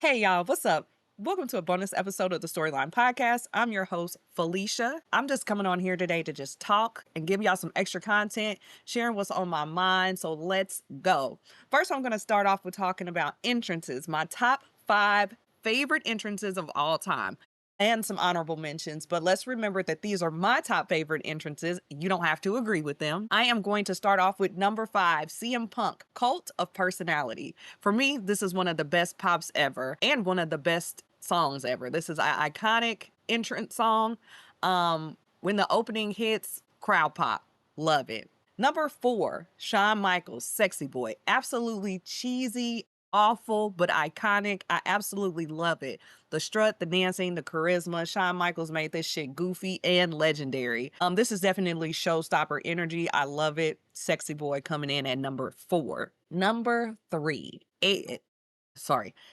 Hey y'all, what's up? Welcome to a bonus episode of the Storyline Podcast. I'm your host, Felicia. I'm just coming on here today to just talk and give y'all some extra content, sharing what's on my mind. So let's go. First, I'm going to start off with talking about entrances, my top 5 favorite entrances of all time. And some honorable mentions, but let's remember that these are my top favorite entrances. You don't have to agree with them. I am going to start off with number 5, CM Punk, Cult of Personality. For me, this is one of the best pops ever and one of the best songs ever. This is an iconic entrance song. When the opening hits, crowd pop. Love it. Number 4, Shawn Michaels, Sexy Boy. Absolutely cheesy, awful, but iconic. I absolutely love it. The strut, the dancing, the charisma. Shawn Michaels made this shit goofy and legendary. This is definitely showstopper energy. I love it. Sexy Boy coming in at number 4. Number 3,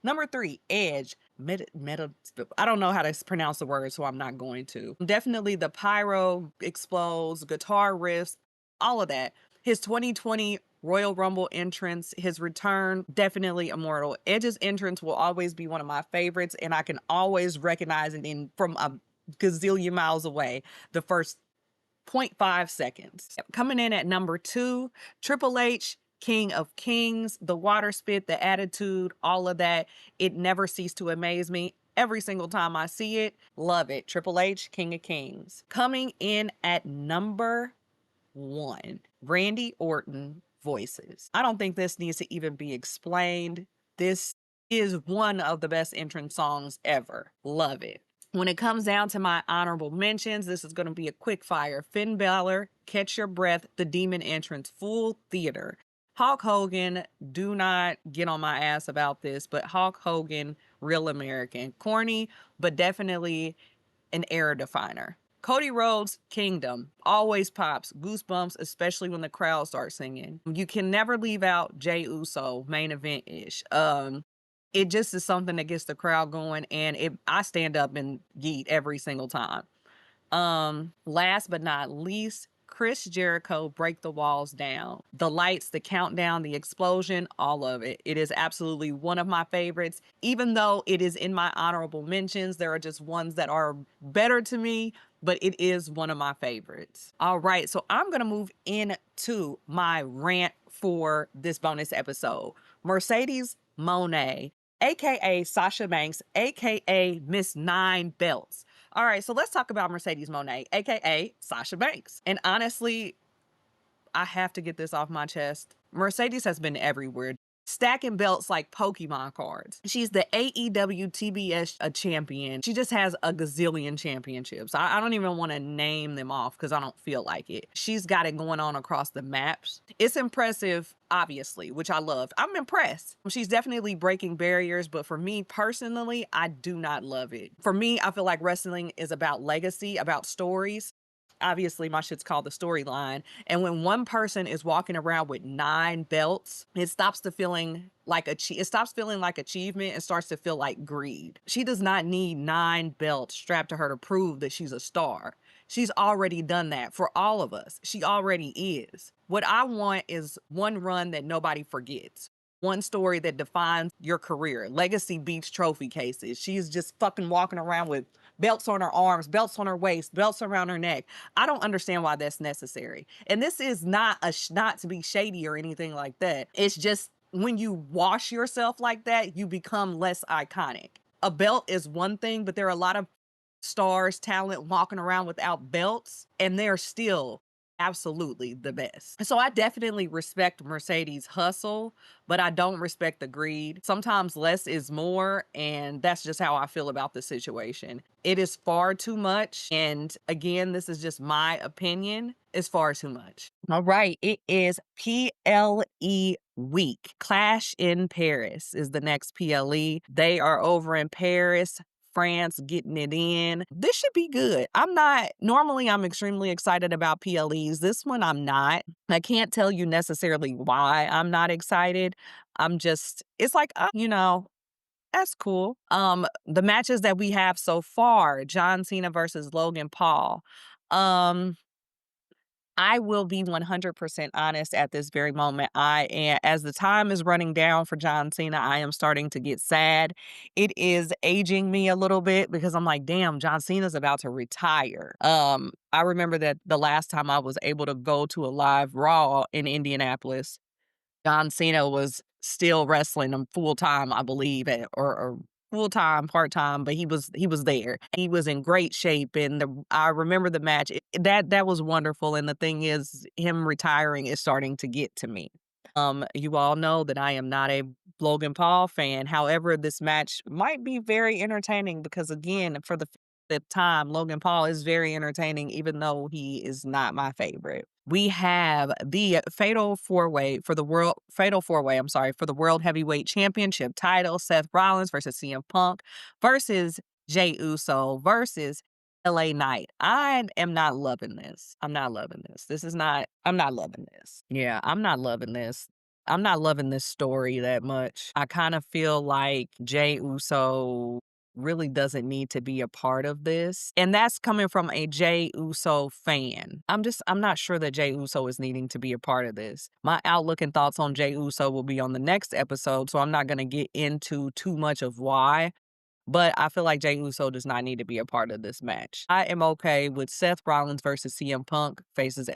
Number 3, Edge. I don't know how to pronounce the word, so I'm not going to. Definitely the pyro explodes, guitar riffs, all of that. His 2020 Royal Rumble entrance, his return, definitely immortal. Edge's entrance will always be one of my favorites, and I can always recognize it from a gazillion miles away. The first point 0.5 seconds. Coming in at number 2, Triple H, King of Kings, the water spit, the attitude, all of that. It never ceased to amaze me. Every single time I see it, love it. Triple H, King of Kings. Coming in at number 1, Randy Orton, Voices. I don't think this needs to even be explained. This is one of the best entrance songs ever. Love it. When it comes down to my honorable mentions, this is going to be a quick fire. Finn Balor, Catch Your Breath, The Demon Entrance, full theater. Hulk Hogan, do not get on my ass about this, but Hulk Hogan, real American. Corny, but definitely an era definer. Cody Rhodes, Kingdom, always pops. Goosebumps, especially when the crowd starts singing. You can never leave out Jey Uso, main event-ish. It just is something that gets the crowd going, and I stand up and yeet every single time. Last but not least, Chris Jericho, Break the Walls Down. The lights, the countdown, the explosion, all of it. It is absolutely one of my favorites. Even though it is in my honorable mentions, there are just ones that are better to me, but it is one of my favorites. All right, so I'm gonna move into my rant for this bonus episode. Mercedes Moné, aka Sasha Banks, aka Miss Nine Belts. All right, so let's talk about Mercedes Moné, aka Sasha Banks. And honestly, I have to get this off my chest. Mercedes has been everywhere, stacking belts like Pokemon cards. She's the AEW TBS champion. She just has a gazillion championships. I don't even want to name them off because I don't feel like it. She's got it going on across the maps. It's impressive, obviously, which I loved. I'm impressed. She's definitely breaking barriers, but for me personally, I do not love it. For me, I feel like wrestling is about legacy, about stories. Obviously, my shit's called the storyline. And when one person is walking around with 9 belts, it stops feeling like achievement and starts to feel like greed. She does not need 9 belts strapped to her to prove that she's a star. She's already done that for all of us. She already is. What I want is one run that nobody forgets. One story that defines your career. Legacy beats trophy cases. She's just fucking walking around with belts on her arms, belts on her waist, belts around her neck. I don't understand why that's necessary. And this is not not to be shady or anything like that. It's just when you wash yourself like that, you become less iconic. A belt is one thing, but there are a lot of stars, talent walking around without belts, and they're still absolutely the best. So I definitely respect Mercedes' hustle, but I don't respect the greed. Sometimes less is more, and that's just how I feel about the situation. It is far too much, and again, this is just my opinion. It's far too much. All right, it is PLE week. Clash in Paris is the next PLE. They are over in Paris, France, getting it in. This should be good. Normally I'm extremely excited about PLEs. This one I'm not. I can't tell you necessarily why I'm not excited. It's like, that's cool. The matches that we have so far, John Cena versus Logan Paul. Um, I will be 100% honest at this very moment. As the time is running down for John Cena, I am starting to get sad. It is aging me a little bit because I'm like, damn, John Cena's about to retire. I remember that the last time I was able to go to a live Raw in Indianapolis, John Cena was still wrestling him full time, I believe, or full time, part time, but he was there. He was in great shape, and I remember the match. That was wonderful. And the thing is, him retiring is starting to get to me. You all know that I am not a Logan Paul fan. However, this match might be very entertaining because, again, for the fifth time, Logan Paul is very entertaining, even though he is not my favorite. We have the fatal four way, I'm sorry, for the World Heavyweight Championship title. Seth Rollins versus CM Punk versus Jey Uso versus LA Knight. I am not loving this. I'm not loving this. I'm not loving this. Yeah, I'm not loving this. I'm not loving this story that much. I kind of feel like Jey Uso really doesn't need to be a part of this. And that's coming from a Jey Uso fan. I'm not sure that Jey Uso is needing to be a part of this. My outlook and thoughts on Jey Uso will be on the next episode, so I'm not going to get into too much of why. But I feel like Jey Uso does not need to be a part of this match. I am okay with Seth Rollins versus CM Punk versus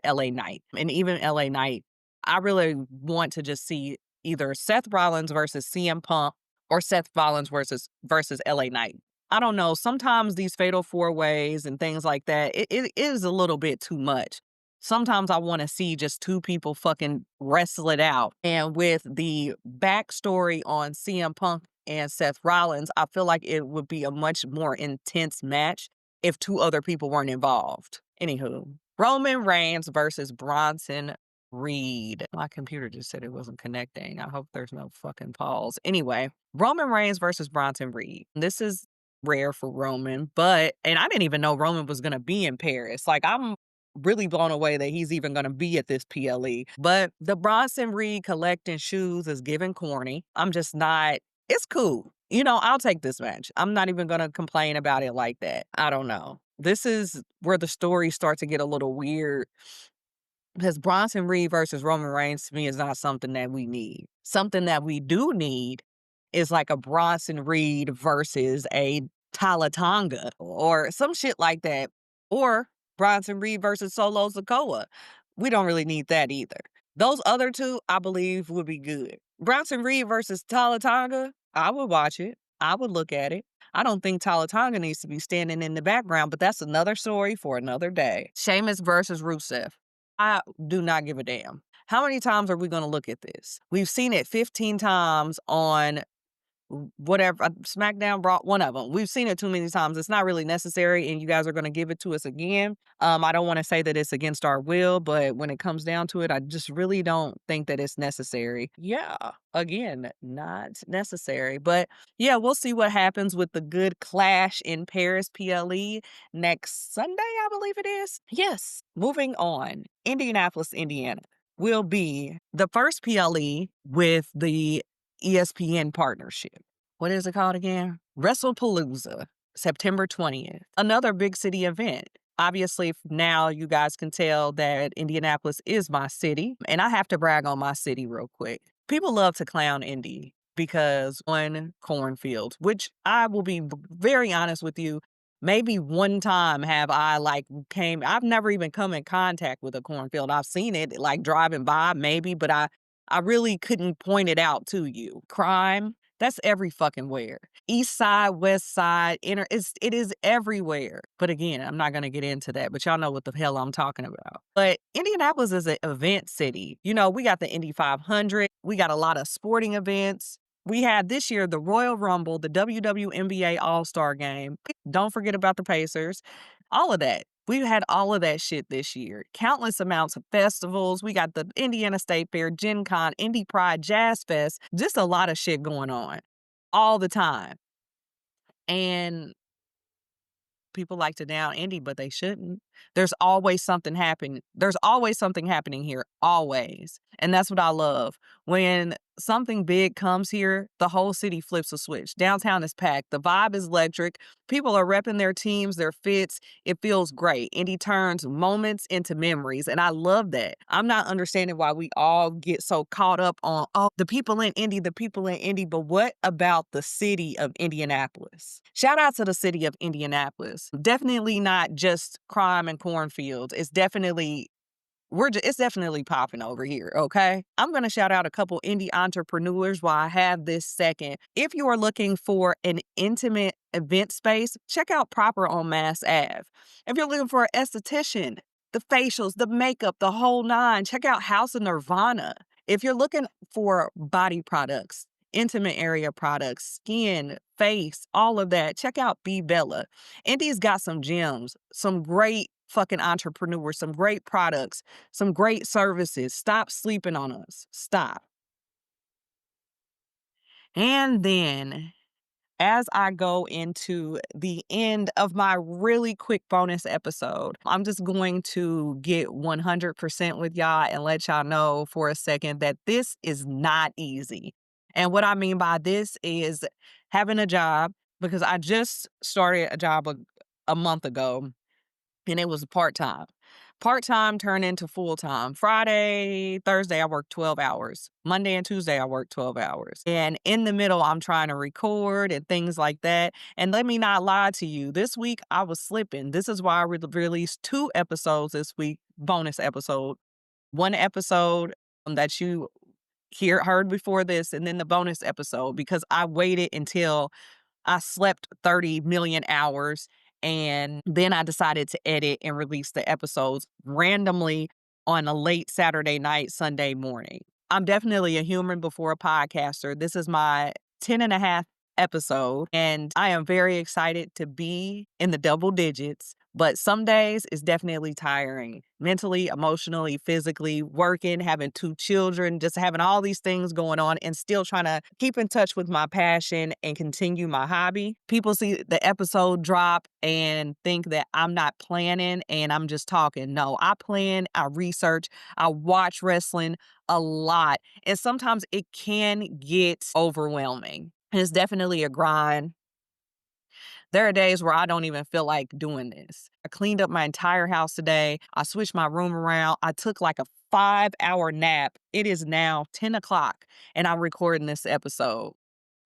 LA Knight. And even LA Knight, I really want to just see either Seth Rollins versus CM Punk or Seth Rollins versus LA Knight. I don't know. Sometimes these fatal four ways and things like that, it is a little bit too much. Sometimes I want to see just two people fucking wrestle it out. And with the backstory on CM Punk and Seth Rollins, I feel like it would be a much more intense match if two other people weren't involved. Anywho, Roman Reigns versus Bronson Reed. My computer just said it wasn't connecting. I hope there's no fucking pause. Anyway, Roman Reigns versus Bronson Reed. This is rare for Roman, and I didn't even know Roman was going to be in Paris. Like, I'm really blown away that he's even going to be at this PLE. But the Bronson Reed collecting shoes is giving corny. I'm just not, it's cool. I'll take this match. I'm not even going to complain about it like that. I don't know. This is where the stories start to get a little weird because Bronson Reed versus Roman Reigns to me is not something that we need. Something that we do need is like a Bronson Reed versus a Tala Tonga or some shit like that. Or Bronson Reed versus Solo Sikoa. We don't really need that either. Those other two, I believe, would be good. Bronson Reed versus Tala Tonga, I would watch it. I would look at it. I don't think Tala Tonga needs to be standing in the background, but that's another story for another day. Sheamus versus Rusev. I do not give a damn. How many times are we going to look at this? We've seen it 15 times on whatever SmackDown brought one of them. We've seen it too many times. It's not really necessary, and you guys are going to give it to us again. I don't want to say that it's against our will, but when it comes down to it, I just really don't think that it's necessary. Yeah, again, not necessary. But yeah, we'll see what happens with the good clash in Paris PLE next Sunday, I believe it is. Yes. Moving on, Indianapolis, Indiana will be the first PLE with the ESPN partnership. What is it called again? WrestlePalooza, September 20th. Another big city event. Obviously, now you guys can tell that Indianapolis is my city, and I have to brag on my city real quick. People love to clown Indy because one cornfield, which I will be very honest with you, maybe one time I've never even come in contact with a cornfield. I've seen it like driving by maybe, but I really couldn't point it out to you. Crime, that's every fucking where. East side, west side, it is everywhere. But again, I'm not gonna get into that, but y'all know what the hell I'm talking about. But Indianapolis is an event city. We got the Indy 500, we got a lot of sporting events. We had this year the Royal Rumble, the WWNBA All-Star Game. Don't forget about the Pacers. All of that. We've had all of that shit this year. Countless amounts of festivals. We got the Indiana State Fair, Gen Con, Indy Pride, Jazz Fest. Just a lot of shit going on all the time. And people like to down Indy, but they shouldn't. There's always something happening. There's always something happening here, always. And that's what I love. When something big comes here, the whole city flips a switch. Downtown is packed. The vibe is electric. People are repping their teams, their fits. It feels great. Indy turns moments into memories. And I love that. I'm not understanding why we all get so caught up on, oh, the people in Indy. But what about the city of Indianapolis? Shout out to the city of Indianapolis. Definitely not just crime and cornfields. It's definitely popping over here, okay? I'm going to shout out a couple indie entrepreneurs while I have this second. If you are looking for an intimate event space, check out Proper on Mass Ave. If you're looking for an esthetician, the facials, the makeup, the whole nine, check out House of Nirvana. If you're looking for body products, intimate area products, skin, face, all of that, check out Be Bella. Indy's got some gems, some great fucking entrepreneurs, some great products, some great services. Stop sleeping on us. Stop. And then, as I go into the end of my really quick bonus episode, I'm just going to get 100% with y'all and let y'all know for a second that this is not easy. And what I mean by this is having a job, because I just started a job a month ago and it was part time. Part time turned into full time. Friday, Thursday, I worked 12 hours. Monday and Tuesday, I worked 12 hours. And in the middle, I'm trying to record and things like that. And let me not lie to you, this week I was slipping. This is why I released 2 episodes this week, bonus episode. One episode that you heard before this, and then the bonus episode, because I waited until I slept 30 million hours, and then I decided to edit and release the episodes randomly on a late Saturday night, Sunday morning. I'm definitely a human before a podcaster. This is my 10 and a half episode, and I am very excited to be in the double digits. But some days it's definitely tiring mentally, emotionally, physically, working, having 2 children, just having all these things going on and still trying to keep in touch with my passion and continue my hobby. People see the episode drop and think that I'm not planning and I'm just talking. No, I plan, I research, I watch wrestling a lot. And sometimes it can get overwhelming. It's definitely a grind. There are days where I don't even feel like doing this. I cleaned up my entire house today. I switched my room around. I took like a 5-hour nap. It is now 10 o'clock and I'm recording this episode.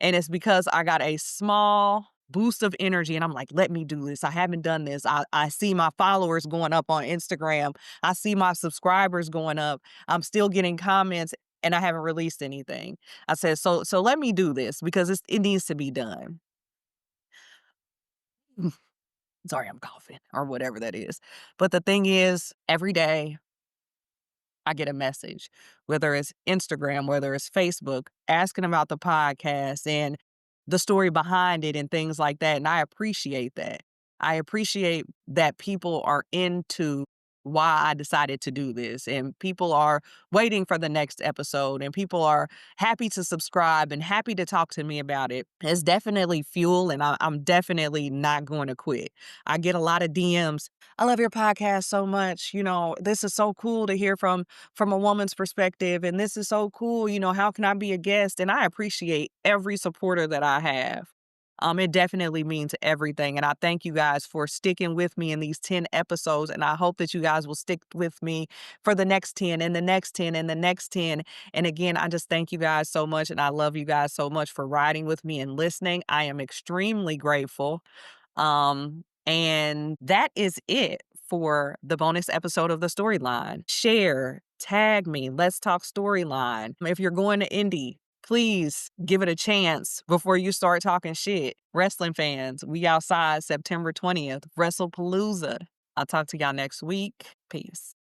And it's because I got a small boost of energy and I'm like, let me do this. I haven't done this. I see my followers going up on Instagram. I see my subscribers going up. I'm still getting comments and I haven't released anything. I said, so let me do this because it needs to be done. Sorry, I'm coughing or whatever that is. But the thing is, every day I get a message, whether it's Instagram, whether it's Facebook, asking about the podcast and the story behind it and things like that. And I appreciate that. I appreciate that people are into why I decided to do this and people are waiting for the next episode and people are happy to subscribe and happy to talk to me about it. It's definitely fuel and I'm definitely not going to quit. I get a lot of DMs. I love your podcast so much. This is so cool to hear from a woman's perspective. And this is so cool. How can I be a guest? And I appreciate every supporter that I have. It definitely means everything. And I thank you guys for sticking with me in these 10 episodes. And I hope that you guys will stick with me for the next 10 and the next 10 and the next 10. And again, I just thank you guys so much. And I love you guys so much for riding with me and listening. I am extremely grateful. And that is it for the bonus episode of the storyline. Share, tag me, let's talk storyline. If you're going to Indy, please give it a chance before you start talking shit. Wrestling fans, we outside September 20th, WrestlePalooza. I'll talk to y'all next week. Peace.